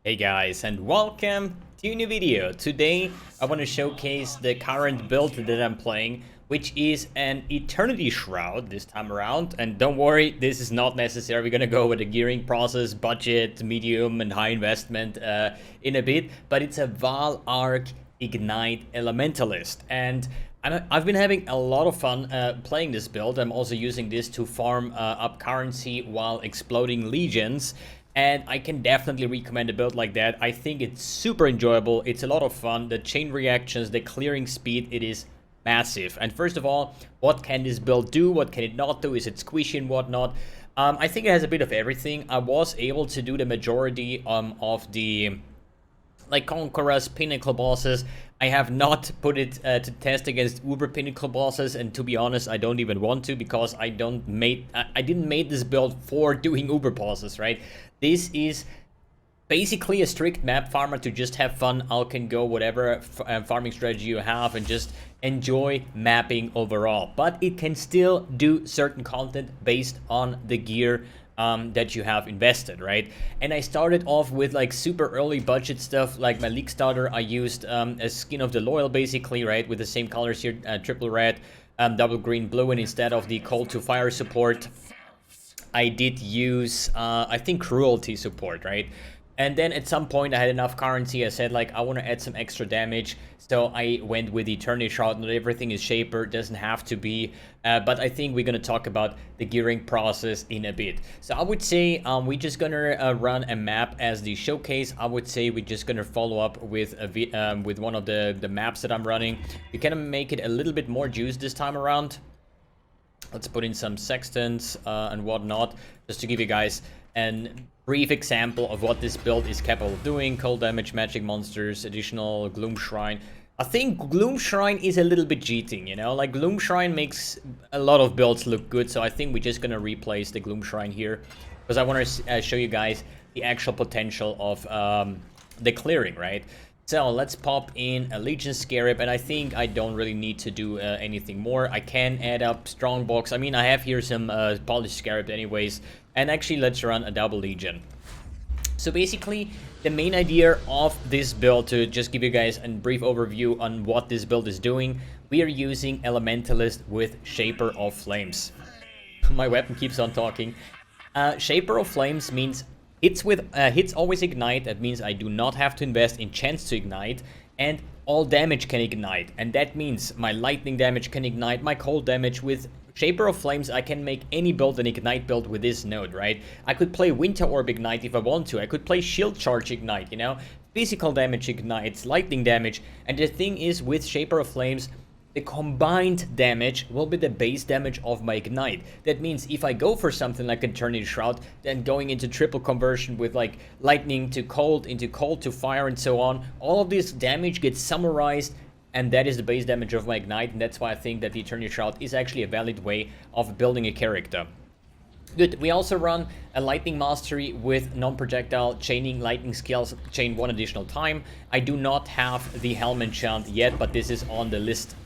Hey guys, and welcome to a new video. Today I want to showcase the current build that I'm playing, which is an Eternity Shroud this time around. And don't worry, this is not necessary. We're gonna go with the gearing process, budget, medium and high investment in a bit. But it's a Vaal Arc Ignite Elementalist, and I've been having a lot of fun playing this build. I'm also using this to farm up currency while exploding legions. And I can definitely recommend a build like that. I think it's super enjoyable. It's a lot of fun. The chain reactions, the clearing speed, it is massive. And first of all, what can this build do? What can it not do? Is it squishy and whatnot? I think it has a bit of everything. I was able to do the majority of the Conquerors, Pinnacle bosses. I have not put it to test against Uber Pinnacle bosses, and to be honest, I don't even want to, because I didn't make this build for doing Uber bosses, right? This is basically a strict map farmer to just have fun. I can go whatever farming strategy you have and just enjoy mapping overall. But it can still do certain content based on the gear that you have invested, right? And I started off with like super early budget stuff, like my League starter. I used a Skin of the Loyal, basically, right, with the same colors here, triple red, double green, blue, and instead of the cold to fire support, I did use I think cruelty support, right? And then at some point I had enough currency. I said, like, I want to add some extra damage, so I went with the Eternity Shroud. Not everything is Shaper, doesn't have to be, but I think we're gonna talk about the gearing process in a bit. So I would say we're just gonna run a map as the showcase. I would say we're just gonna follow up with with one of the maps that I'm running. We can make it a little bit more juice this time around. Let's put in some sextants and whatnot, just to give you guys a brief example of what this build is capable of doing. Cold damage, magic monsters, additional Gloom Shrine. I think Gloom Shrine is a little bit cheating, you know? Like, Gloom Shrine makes a lot of builds look good, so I think we're just gonna replace the Gloom Shrine here, because I want to show you guys the actual potential of the clearing, right? So let's pop in a Legion Scarab, and I think I don't really need to do anything more. I can add up Strongbox. I mean, I have here some Polished Scarab anyways, and actually let's run a double Legion. So basically, the main idea of this build, to just give you guys a brief overview on what this build is doing, we are using Elementalist with Shaper of Flames. My weapon keeps on talking. Shaper of Flames means hits always ignite. That means I do not have to invest in chance to ignite, and all damage can ignite. And that means my lightning damage can ignite, my cold damage. With Shaper of Flames, I can make any build an ignite build with this node, right? I could play Winter Orb Ignite if I want to. I could play Shield Charge Ignite, you know? Physical damage ignites, lightning damage. And the thing is, with Shaper of Flames, the combined damage will be the base damage of my Ignite. That means if I go for something like Eternity Shroud, then going into triple conversion with like lightning to cold, into cold to fire, and so on, all of this damage gets summarized, and that is the base damage of my Ignite. And that's why I think that the Eternity Shroud is actually a valid way of building a character. Good. We also run a Lightning Mastery with non-projectile chaining lightning skills, chain one additional time. I do not have the Helm enchant yet, but this is on the list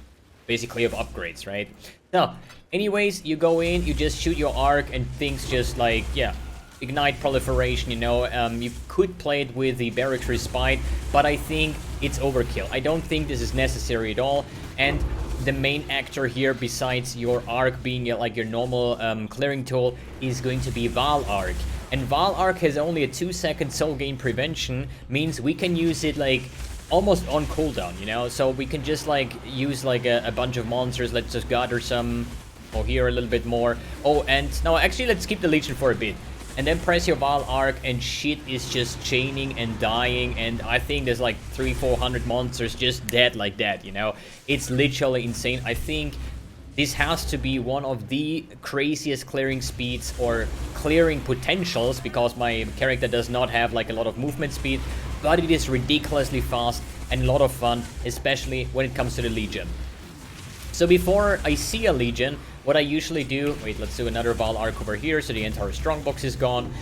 basically of upgrades, right? So anyways, you go in, you just shoot your arc, and things just like, yeah, ignite proliferation, you know. You could play it with the Barracks Respite, but I think it's overkill. I don't think this is necessary at all. And the main actor here, besides your arc being like your normal clearing tool, is going to be Vaal Arc. And Vaal Arc has only a 2-second soul gain prevention, means we can use it like almost on cooldown, you know? So we can just like use like a bunch of monsters. Let's just gather some, oh, here a little bit more. Oh, and no, actually let's keep the Legion for a bit, and then press your Vaal Arc, and shit is just chaining and dying. And I think there's like 300-400 monsters just dead like that, you know? It's literally insane. I think this has to be one of the craziest clearing speeds or clearing potentials, because my character does not have like a lot of movement speed, but it is ridiculously fast and a lot of fun, especially when it comes to the Legion. So before I see a Legion, what I usually do, wait, let's do another Vaal Arc over here, so the entire Strongbox is gone.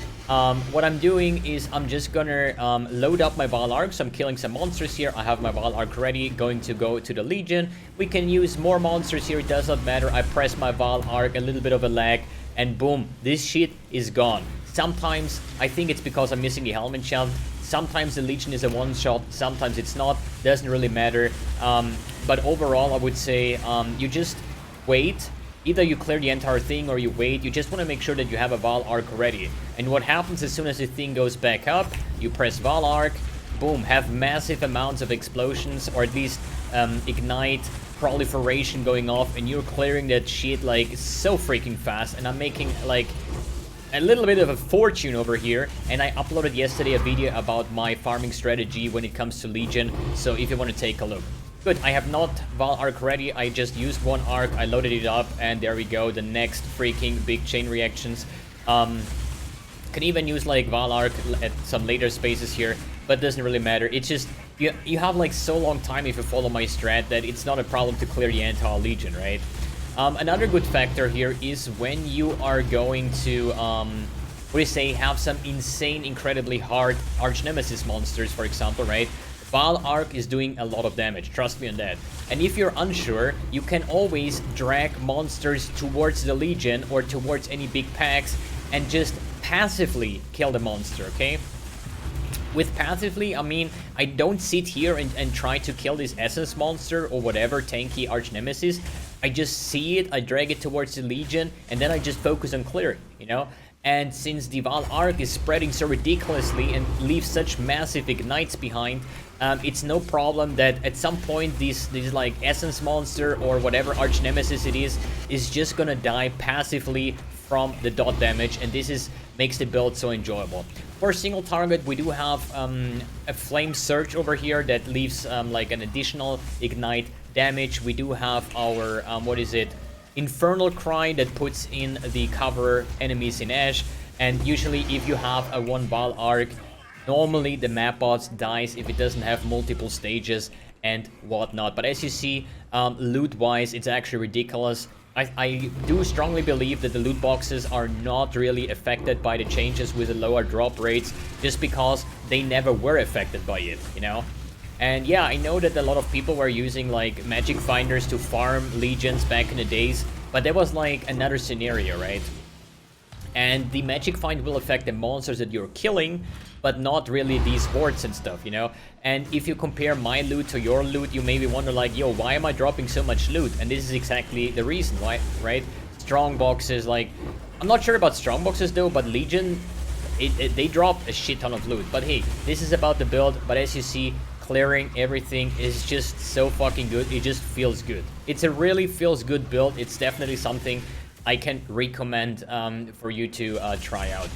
What I'm doing is I'm just gonna load up my Vaal Arc. So I'm killing some monsters here. I have my Vaal Arc ready, going to go to the Legion. We can use more monsters here, it does not matter. I press my Vaal Arc, a little bit of a lag, and boom, this shit is gone. Sometimes I think it's because I'm missing the Helm enchant. Sometimes the Legion is a one-shot, sometimes it's not. Doesn't really matter. But overall, I would say you just wait. Either you clear the entire thing or you wait. You just want to make sure that you have a Vaal Arc ready. And what happens as soon as the thing goes back up, you press Vaal Arc, boom, have massive amounts of explosions, or at least ignite proliferation going off, and you're clearing that shit like so freaking fast. And I'm making like a little bit of a fortune over here, and I uploaded yesterday a video about my farming strategy when it comes to Legion, so if you want to take a look. Good, I have not Vaal Arc ready, I just used one arc, I loaded it up, and there we go, the next freaking big chain reactions. Can even use like Vaal Arc at some later spaces here, but it doesn't really matter. It's just, you have like so long time if you follow my strat that it's not a problem to clear the entire Legion, right? Another good factor here is when you are going to, what do you say, have some insane, incredibly hard Arch Nemesis monsters, for example, right? Vaal Arc is doing a lot of damage, trust me on that. And if you're unsure, you can always drag monsters towards the Legion or towards any big packs and just passively kill the monster, okay? With passively, I mean, I don't sit here and try to kill this Essence monster or whatever tanky Arch Nemesis. I just see it, I drag it towards the Legion, and then I just focus on clearing, you know? And since the Vaal Arc is spreading so ridiculously and leaves such massive ignites behind, it's no problem that at some point this like Essence monster or whatever Arch Nemesis it is just gonna die passively from the dot damage, and this makes the build so enjoyable. For a single target, we do have a Flame Surge over here that leaves like an additional ignite damage. We do have our, what is it, Infernal Cry that puts in the cover enemies in Ash, and usually if you have a one Vaal Arc, normally the map boss dies if it doesn't have multiple stages and whatnot. But as you see, loot-wise, it's actually ridiculous. I do strongly believe that the loot boxes are not really affected by the changes with the lower drop rates, just because they never were affected by it, you know? And yeah, I know that a lot of people were using like magic finders to farm legions back in the days, but that was like another scenario, right? And the magic find will affect the monsters that you're killing, but not really these hordes and stuff, you know? And if you compare my loot to your loot, you maybe wonder like, yo, why am I dropping so much loot? And this is exactly the reason why, right? Strong boxes, like, I'm not sure about strong boxes though, but Legion, they drop a shit ton of loot. But hey, this is about the build, but as you see, clearing everything is just so fucking good. It just feels good. It's a really feels good build. It's definitely something I can recommend for you to try out.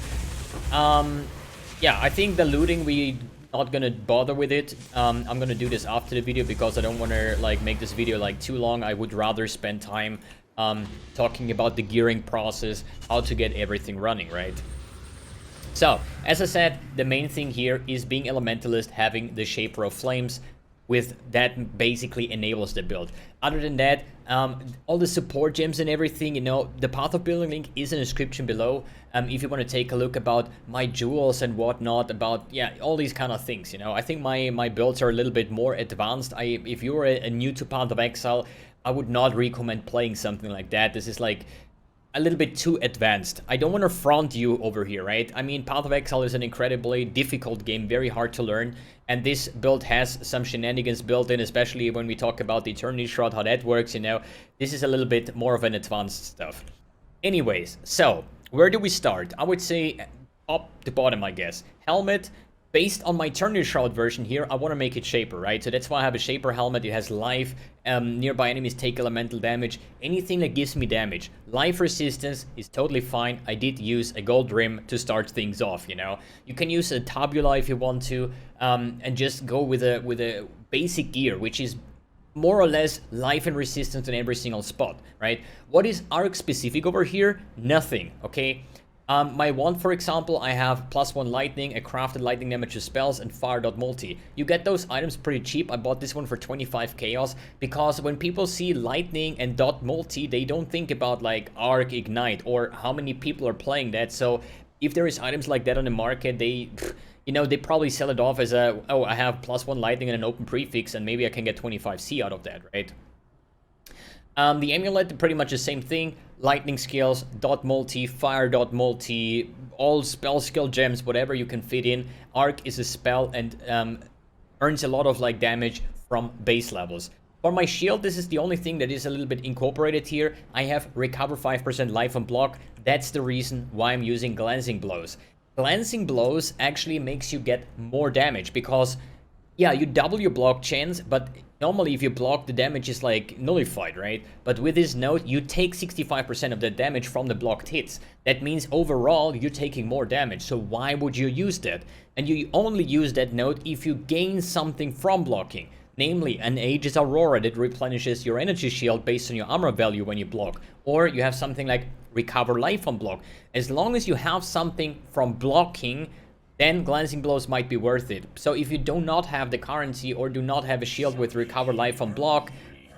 Yeah, I think the looting, we not gonna bother with it. I'm gonna do this after the video because I don't want to like make this video like too long. I would rather spend time talking about the gearing process, how to get everything running, right? So, as I said, the main thing here is being Elementalist, having the Shaper of Flames, with that basically enables the build. Other than that, all the support gems and everything, you know, the Path of Building link is in the description below. If you want to take a look about my jewels and whatnot, about, yeah, all these kind of things, you know. I think my builds are a little bit more advanced. If you're a new to Path of Exile, I would not recommend playing something like that. This is like a little bit too advanced. I don't want to front you over here, right? I mean, Path of Exile is an incredibly difficult game, very hard to learn, and this build has some shenanigans built in, especially when we talk about the Eternity Shroud, how that works, you know. This is a little bit more of an advanced stuff. Anyways, so, where do we start? I would say top to bottom, I guess. Helmet. Based on my Eternity Shroud version here, I want to make it Shaper, right? So that's why I have a Shaper helmet. It has life, nearby enemies take elemental damage, anything that gives me damage. Life resistance is totally fine. I did use a gold rim to start things off, you know. You can use a tabula if you want to, and just go with a basic gear, which is more or less life and resistance in every single spot, right? What is arc specific over here? Nothing, okay? My wand, for example, I have +1 lightning, a crafted lightning damage to spells, and fire dot multi. You get those items pretty cheap. I bought this one for 25 chaos, because when people see lightning and dot multi, they don't think about like arc ignite or how many people are playing that. So if there is items like that on the market, they, you know, they probably sell it off as a, oh, I have +1 lightning and an open prefix, and maybe I can get 25 C out of that, right? The amulet, pretty much the same thing. Lightning skills, dot multi, fire dot multi, all spell skill gems, whatever you can fit in. Arc is a spell and earns a lot of like damage from base levels. For my shield, this is the only thing that is a little bit incorporated here. I have recover 5% life on block. That's the reason why I'm using glancing blows. Glancing blows actually makes you get more damage because, yeah, you double your block chance, but normally if you block, the damage is like nullified, right? But with this node, you take 65% of the damage from the blocked hits. That means overall, you're taking more damage. So why would you use that? And you only use that node if you gain something from blocking. Namely, an Aegis Aurora that replenishes your energy shield based on your armor value when you block. Or you have something like recover life on block. As long as you have something from blocking, then glancing blows might be worth it. So if you do not have the currency or do not have a shield with recover life on block,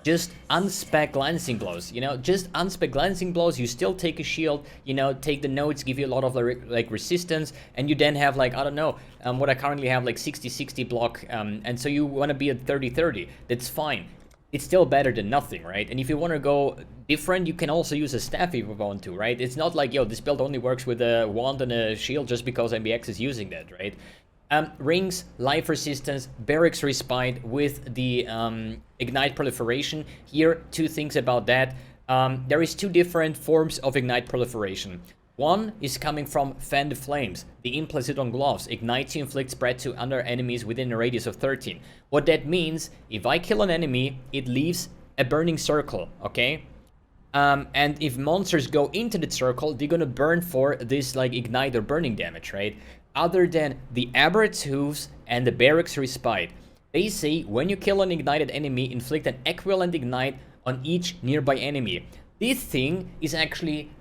just unspec glancing blows, you know, just unspec glancing blows, you still take a shield, you know, take the nodes, give you a lot of like resistance, and you then have like, I don't know, what I currently have like 60-60 block, and so you want to be at 30-30, that's fine. It's still better than nothing, right? And if you want to go different, you can also use a staff if you want to, right? It's not like, yo, this build only works with a wand and a shield just because MBX is using that, right? Rings, life resistance, barracks respite with the ignite proliferation. Here, two things about that. There is two different forms of ignite proliferation. One is coming from Fan the Flames. The implicit on gloves ignites to inflict spread to other enemies within a radius of 13. What that means, if I kill an enemy, it leaves a burning circle, okay? And if monsters go into the circle, they're gonna burn for this like ignite or burning damage, right? Other than the Aberrant's Hooves and the Barracks Respite. They say when you kill an ignited enemy, inflict an equivalent ignite on each nearby enemy. This thing is actually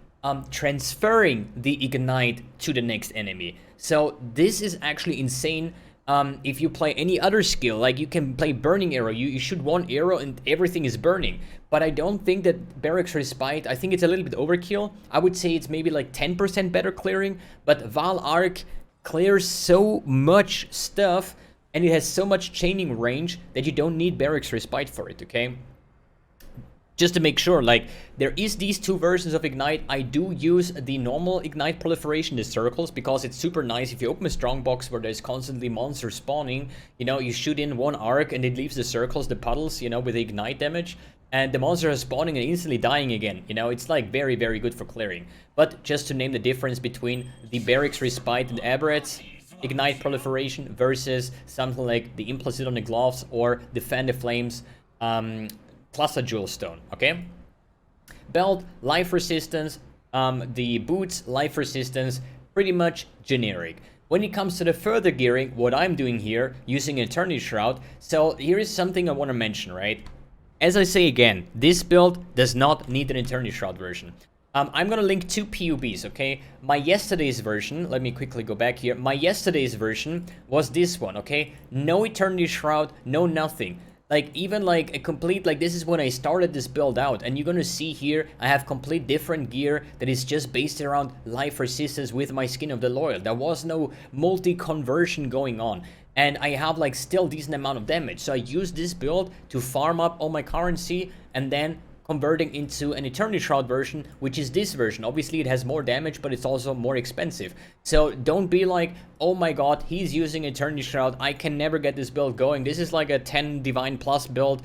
transferring the ignite to the next enemy. So this is actually insane. If you play any other skill, like you can play Burning Arrow, you shoot one arrow and everything is burning. But I don't think that Barracks Respite, I think it's a little bit overkill. I would say it's maybe like 10% better clearing, but Vaal Arc clears so much stuff and it has so much chaining range that you don't need Barracks Respite for it, okay? Just to make sure, like, there is these two versions of Ignite. I do use the normal Ignite proliferation, the circles, because it's super nice. If you open a strongbox where there's constantly monsters spawning, you know, you shoot in one arc and it leaves the circles, the puddles, you know, with the Ignite damage. And the monster is spawning and instantly dying again. You know, it's like very, very good for clearing. But just to name the difference between the Barracks Respite and Aberrant's Ignite proliferation versus something like the Implicit on the Gloves or the Fan the Flames, Cluster Jewel Stone, okay? Belt, life resistance, the boots, life resistance, pretty much generic. When it comes to the further gearing, what I'm doing here, using Eternity Shroud, so here is something I want to mention, right? As I say again, this build does not need an Eternity Shroud version. I'm gonna link two PoBs, okay? My yesterday's version, let me quickly go back here. My yesterday's version was this one, okay? No Eternity Shroud, no nothing. Like, even like a complete, like this is when I started this build out, and you're gonna see here, I have complete different gear that is just based around life resistance with my Skin of the Loyal. There was no multi-conversion going on, and I have like still decent amount of damage. So I use this build to farm up all my currency, and then converting into an Eternity Shroud version, which is this version. Obviously, it has more damage, but it's also more expensive. So don't be like, oh my god, he's using Eternity Shroud, I can never get this build going. This is like a 10 Divine Plus build.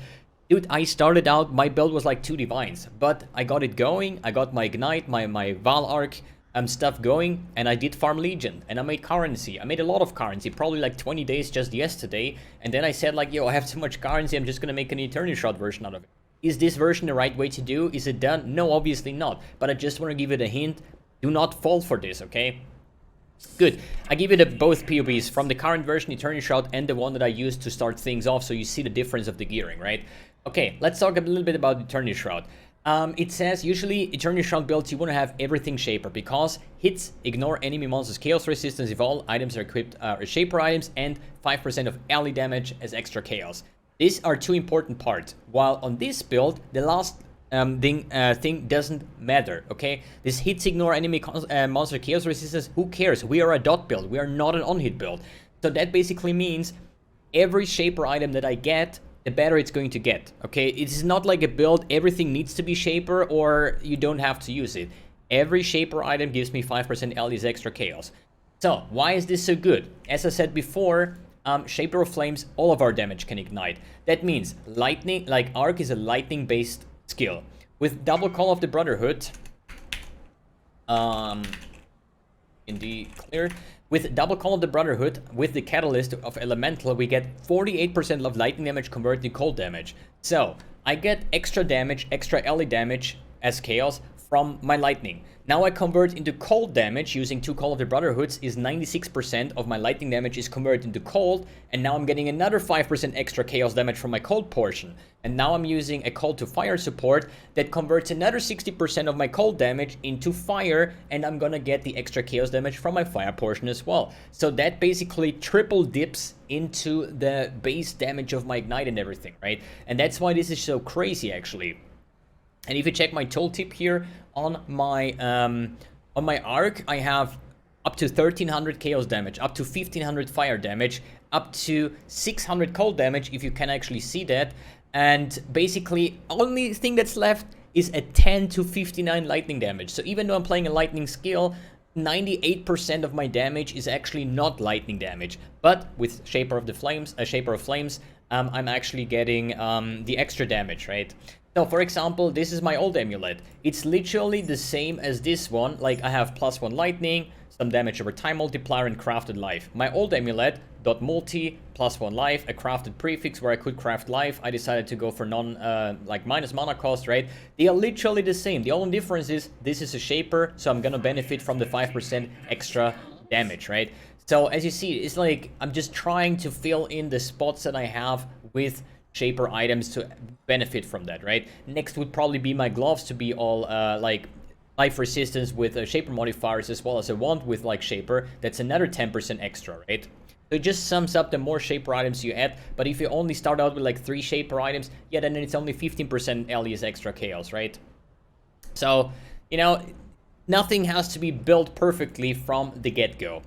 Dude, I started out, my build was like 2 Divines, but I got it going, I got my Ignite, my Vaal Arc stuff going, and I did farm Legion, and I made currency. I made a lot of currency, probably like 20 days just yesterday, and then I said like, yo, I have so much currency, I'm just gonna make an Eternity Shroud version out of it. Is this version the right way to do? Is it done? No, obviously not. But I just want to give it a hint. Do not fall for this, okay? Good. I give you both PoBs from the current version, Eternity Shroud, and the one that I used to start things off, so you see the difference of the gearing, right? Okay, let's talk a little bit about Eternity Shroud. It says, usually, Eternity Shroud builds, you want to have everything Shaper, because hits ignore enemy monsters' chaos resistance if all items are equipped are Shaper items, and 5% of ally damage as extra chaos. These are two important parts, while on this build, the last thing doesn't matter, okay? This hits ignore enemy monster chaos resistance, who cares? We are a dot build, we are not an on-hit build. So that basically means every Shaper item that I get the better it's going to get, okay? It is not like a build, everything needs to be Shaper or you don't have to use it. Every Shaper item gives me 5% LEs extra chaos. So, why is this so good? As I said before, Shaper of Flames, all of our damage can ignite. That means lightning, like Arc is a lightning-based skill. With double Call of the Brotherhood, with double Call of the Brotherhood, with the Catalyst of Elemental, we get 48% of lightning damage converted to cold damage. So, I get extra damage, extra LE damage as chaos from my lightning. Now I convert into cold damage using 2 Call of the Brotherhoods, is 96% of my lightning damage is converted into cold, and now I'm getting another 5% extra chaos damage from my cold portion. And now I'm using a cold to fire support that converts another 60% of my cold damage into fire, and I'm gonna get the extra chaos damage from my fire portion as well. So that basically triple dips into the base damage of my ignite and everything, right? And that's why this is so crazy actually. And if you check my tooltip here on my arc, I have up to 1300 chaos damage, up to 1500 fire damage, up to 600 cold damage, if you can actually see that. And basically, only thing that's left is a 10 to 59 lightning damage. So even though I'm playing a lightning skill, 98% of my damage is actually not lightning damage. But with Shaper of Flames, I'm actually getting the extra damage, right? So, for example, this is my old amulet. It's literally the same as this one. Like, I have +1 lightning, some damage over time multiplier, and crafted life. My old amulet, .multi, +1 life, a crafted prefix where I could craft life. I decided to go for minus mana cost, right? They are literally the same. The only difference is this is a Shaper, so I'm gonna benefit from the 5% extra damage, right? So, as you see, it's like I'm just trying to fill in the spots that I have with Shaper items to benefit from that, right? Next would probably be my gloves to be all like life resistance with Shaper modifiers, as well as a wand with like Shaper. That's another 10% extra, right? So it just sums up the more Shaper items you add. But if you only start out with like 3 Shaper items, yeah, then it's only 15% LEs extra chaos, right? So, you know, nothing has to be built perfectly from the get-go.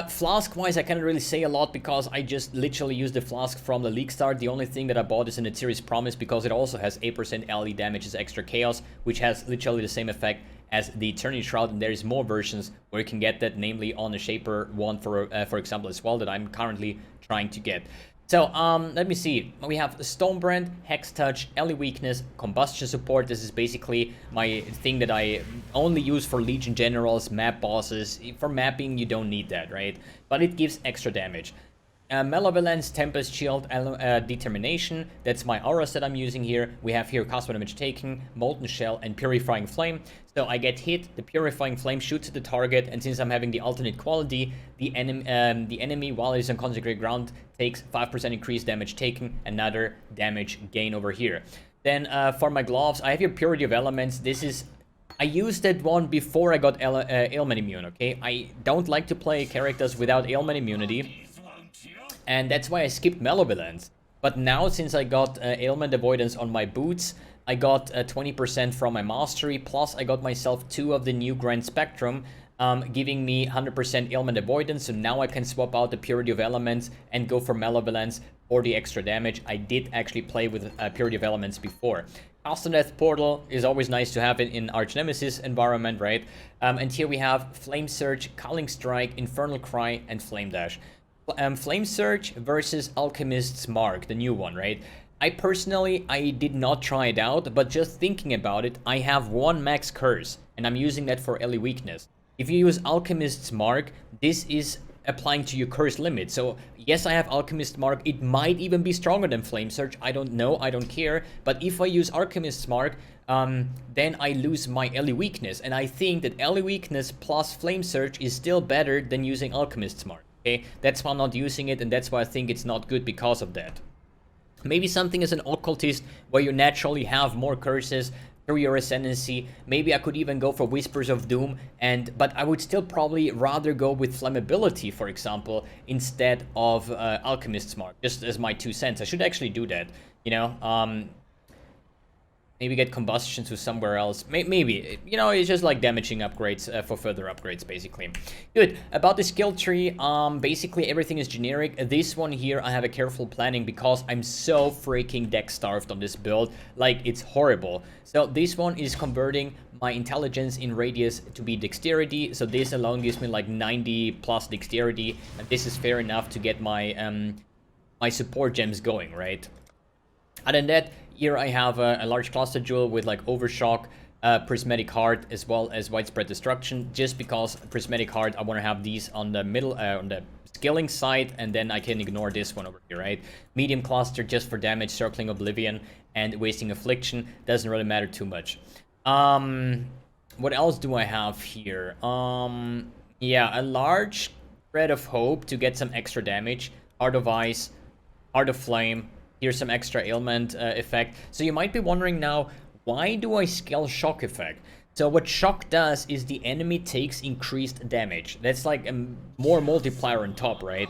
Flask-wise, I cannot really say a lot because I just literally used the flask from the league start. The only thing that I bought is an Ethereus Promise because it also has 8% LE damage as extra chaos, which has literally the same effect as the Eternity Shroud, and there is more versions where you can get that, namely on the Shaper one, for example, as well, that I'm currently trying to get. So, let me see. We have Stonebrand, Hex Touch, LE Weakness, Combustion Support. This is basically my thing that I only use for Legion Generals, map bosses. For mapping, you don't need that, right? But it gives extra damage. Malevolence, Tempest Shield, Determination. That's my auras that I'm using here. We have here Cosmo Damage Taken, Molten Shell, and Purifying Flame. So I get hit, the Purifying Flame shoots at the target, and since I'm having the alternate quality, the enemy, while it is on consecrated ground, takes 5% increased damage taken, another damage gain over here. Then for my gloves, I have here Purity of Elements. This is... I used that one before I got ailment immune, okay? I don't like to play characters without ailment immunity, and that's why I skipped Malevolence. But now, since I got ailment avoidance on my boots, I got 20% from my mastery, plus I got myself 2 of the new Grand Spectrum, giving me 100% ailment avoidance, so now I can swap out the Purity of Elements and go for Malevolence for the extra damage. I did actually play with Purity of Elements before. Cast Death Portal is always nice to have it in Arch Nemesis environment, right? And here we have Flame Surge, Culling Strike, Infernal Cry, and Flame Dash. Flame Surge versus Alchemist's Mark, the new one, right? I did not try it out, but just thinking about it, I have 1 max curse, and I'm using that for LE weakness. If you use Alchemist's Mark, this is applying to your curse limit. So, yes, I have Alchemist's Mark. It might even be stronger than Flame Surge. I don't know. I don't care. But if I use Alchemist's Mark, then I lose my LE weakness. And I think that LE weakness plus Flame Surge is still better than using Alchemist's Mark. Okay? That's why I'm not using it, and that's why I think it's not good because of that. Maybe something as an occultist where you naturally have more curses through your ascendancy. Maybe I could even go for Whispers of Doom, but I would still probably rather go with Flammability, for example, instead of Alchemist's Mark, just as my 2 cents. I should actually do that, you know. Maybe get combustion to somewhere else. Maybe, you know, it's just like damaging upgrades for further upgrades, basically. Good. About the skill tree, basically everything is generic. This one here, I have a careful planning because I'm so freaking deck starved on this build. Like, it's horrible. So this one is converting my intelligence in radius to be dexterity. So this alone gives me like 90 plus dexterity. And this is fair enough to get my, my support gems going, right? Other than that, here I have a large cluster jewel with like Overshock, Prismatic Heart, as well as Widespread Destruction. Just because Prismatic Heart, I want to have these on the middle, on the skilling side, and then I can ignore this one over here, right? Medium cluster just for damage, Circling Oblivion, and Wasting Affliction. Doesn't really matter too much. What else do I have here? Yeah, a large Thread of Hope to get some extra damage. Heart of Ice, Heart of Flame. Here's some extra ailment effect. So you might be wondering now, why do I scale Shock effect? So what Shock does is the enemy takes increased damage. That's like a more multiplier on top, right?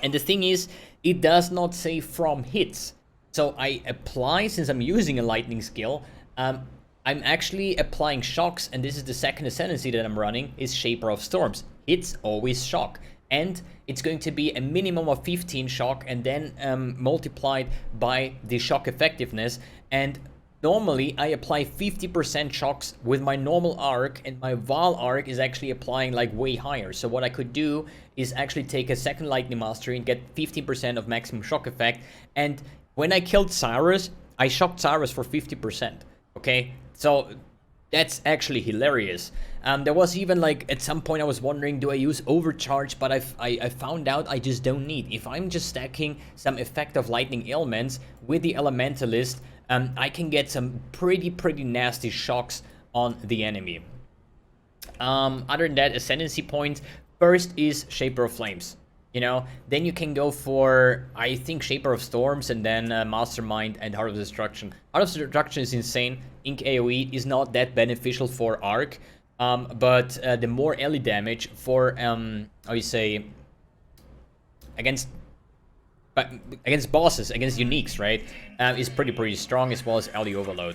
And the thing is, it does not say from hits. So I apply, since I'm using a lightning skill, I'm actually applying shocks, and this is the second ascendancy that I'm running, is Shaper of Storms. Hits always shock. And it's going to be a minimum of 15 shock and then multiplied by the shock effectiveness. And normally I apply 50% shocks with my normal arc, and my Vaal arc is actually applying like way higher. So what I could do is actually take a second lightning mastery and get 15% of maximum shock effect. And when I killed Cyrus, I shocked Cyrus for 50%. Okay, so that's actually hilarious. There was even like at some point I was wondering, do I use overcharge? But I found out I just don't need. If I'm just stacking some effective lightning ailments with the Elementalist, I can get some pretty nasty shocks on the enemy. Other than that, ascendancy points. First is Shaper of Flames. You know, then you can go for, I think, Shaper of Storms, and then Mastermind and Heart of Destruction. Heart of Destruction is insane. Ink AoE is not that beneficial for Arc, but the more Ellie damage for, how you say, against bosses, against uniques, right, is pretty strong, as well as Ellie Overload.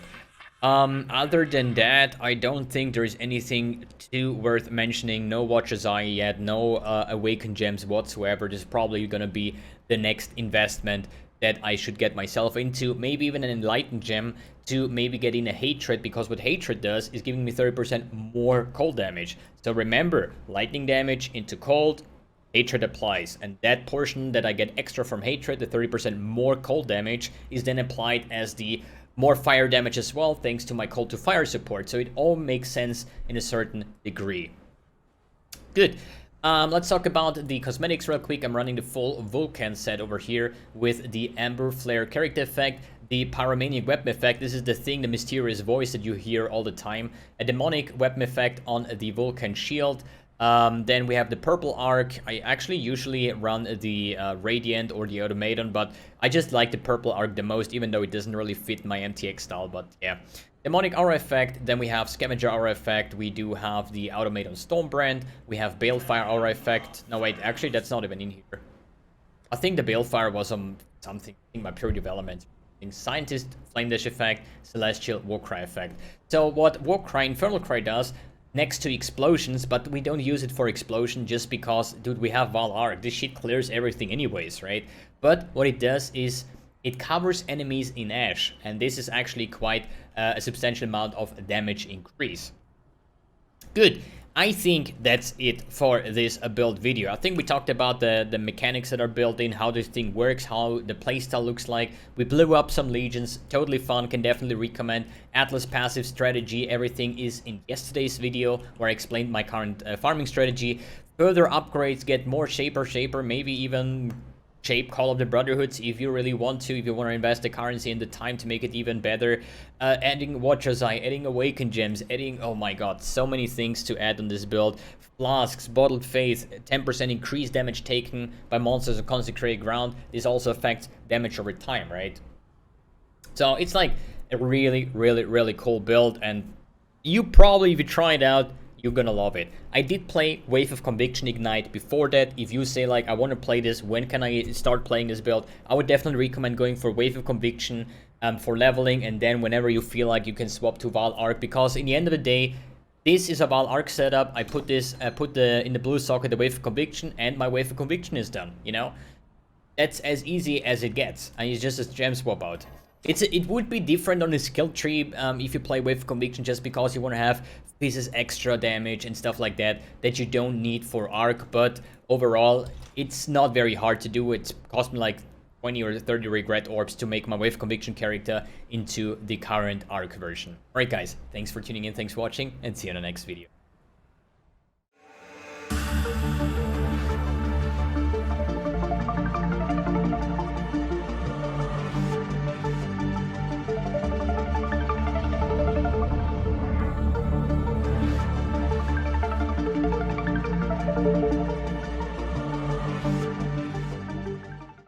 Other than that, I don't think there's anything too worth mentioning. No Watcher's Eye yet, no Awakened Gems whatsoever. This is probably gonna be the next investment that I should get myself into. Maybe even an Enlightened Gem to maybe get in a Hatred, because what Hatred does is giving me 30% more cold damage. So remember, lightning damage into cold, Hatred applies, and that portion that I get extra from Hatred, the 30% more cold damage, is then applied as the more fire damage as well, thanks to my cold to fire support. So it all makes sense in a certain degree. Good. Let's talk about the cosmetics real quick. I'm running the full Vulcan set over here with the Amber Flare character effect, the Pyromaniac weapon effect. This is the thing, the mysterious voice that you hear all the time. A demonic weapon effect on the Vulcan shield. Then we have the purple arc. I actually usually run the Radiant or the Automaton, but I just like the purple arc the most, even though it doesn't really fit my MTX style, but yeah. Demonic aura effect, then we have Scavenger aura effect, we do have the Automaton Stormbrand, we have Balefire aura effect. No wait, actually that's not even in here. I think the Balefire was on something in my pure development. Scientist, Flame Dash effect, Celestial, Warcry effect. So what Warcry, Infernal Cry does, next to explosions, but we don't use it for explosion just because, dude, we have Vaal Arc. This shit clears everything anyways, right? But what it does is it covers enemies in ash, and this is actually quite a substantial amount of damage increase. Good. I think that's it for this build video. I think we talked about the mechanics that are built in, how this thing works, how the playstyle looks like. We blew up some legions, totally fun, can definitely recommend. Atlas passive strategy, everything is in yesterday's video where I explained my current farming strategy. Further upgrades, get more Shaper, maybe even shape Call of the Brotherhoods if you really want to, if you want to invest the currency and the time to make it even better. Adding Watcher's Eye, adding Awakened Gems, adding, oh my god, so many things to add on this build. Flasks, Bottled Faith, 10% increased damage taken by monsters on consecrated ground. This also affects damage over time, right? So it's like a really cool build, and you probably, if you try it out, you're gonna love it. I did play Wave of Conviction Ignite before that. If you say like, I want to play this, when can I start playing this build? I would definitely recommend going for Wave of Conviction. for leveling, and then whenever you feel like you can swap to Vaal Arc, because in the end of the day, this is a Vaal Arc setup. I put in the blue socket the Wave of Conviction, and my Wave of Conviction is done, you know? That's as easy as it gets, and it's just a gem swap out. It would be different on the skill tree if you play Wave of Conviction, just because you want to have pieces extra damage and stuff like that that you don't need for Arc, but overall, it's not very hard to do. It cost me like 20 or 30 regret orbs to make my Wave of Conviction character into the current Arc version. Alright guys, thanks for tuning in, thanks for watching, and see you in the next video.